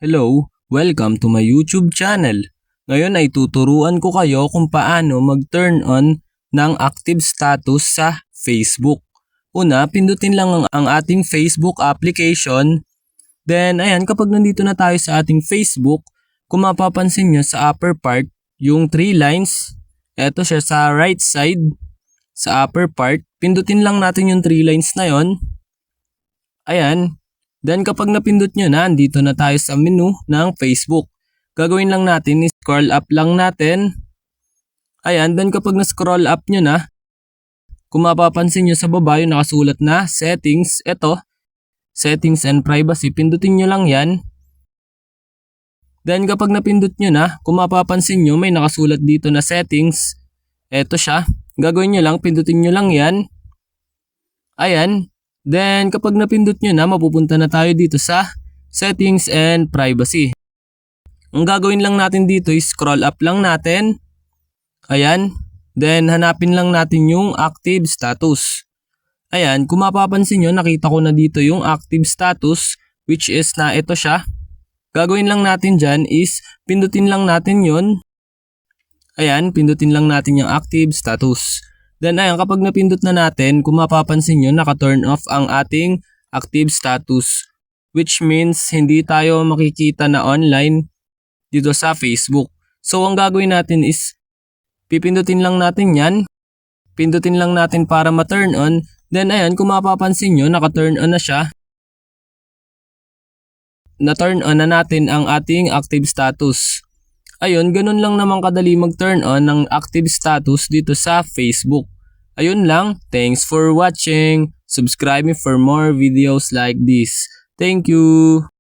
Hello, welcome to my YouTube channel. Ngayon ay tuturuan ko kayo kung paano mag-turn on ng active status sa Facebook. Una, pindutin lang ang ating Facebook application. Then, ayan, kapag nandito na tayo sa ating Facebook, kung mapapansin nyo sa upper part, yung 3 lines, eto siya sa right side, sa upper part, pindutin lang natin yung 3 lines na yon. Ayan. Then kapag napindot nyo na, andito na tayo sa menu ng Facebook. Gagawin lang natin, scroll up lang natin. Ayan, then kapag na-scroll up nyo na, kung mapapansin nyo sa baba yung nakasulat na settings, eto, settings and privacy, pindutin nyo lang yan. Then kapag napindot nyo na, kung mapapansin nyo may nakasulat dito na settings, eto siya. Gagawin nyo lang, pindutin nyo lang yan. Ayan. Then, kapag napindot nyo na, mapupunta na tayo dito sa Settings and Privacy. Ang gagawin lang natin dito is scroll up lang natin. Ayan. Then, hanapin lang natin yung Active Status. Ayan, kung mapapansin nyo, nakita ko na dito yung Active Status, which is na ito siya. Gagawin lang natin dyan is, pindutin lang natin yun. Ayan, pindutin lang natin yung Active Status. Then ayan, kapag napindot na natin, kung mapapansin nyo, naka-turn off ang ating active status. Which means, hindi tayo makikita na online dito sa Facebook. So, ang gagawin natin is, pipindutin lang natin yan. Pindutin lang natin para ma-turn on. Then ayan, kung mapapansin nyo, naka-turn on na siya. Na-turn on na natin ang ating active status. Ayun, ganun lang naman kadali mag-turn on ng active status dito sa Facebook. Ayun lang, thanks for watching. Subscribe me for more videos like this. Thank you!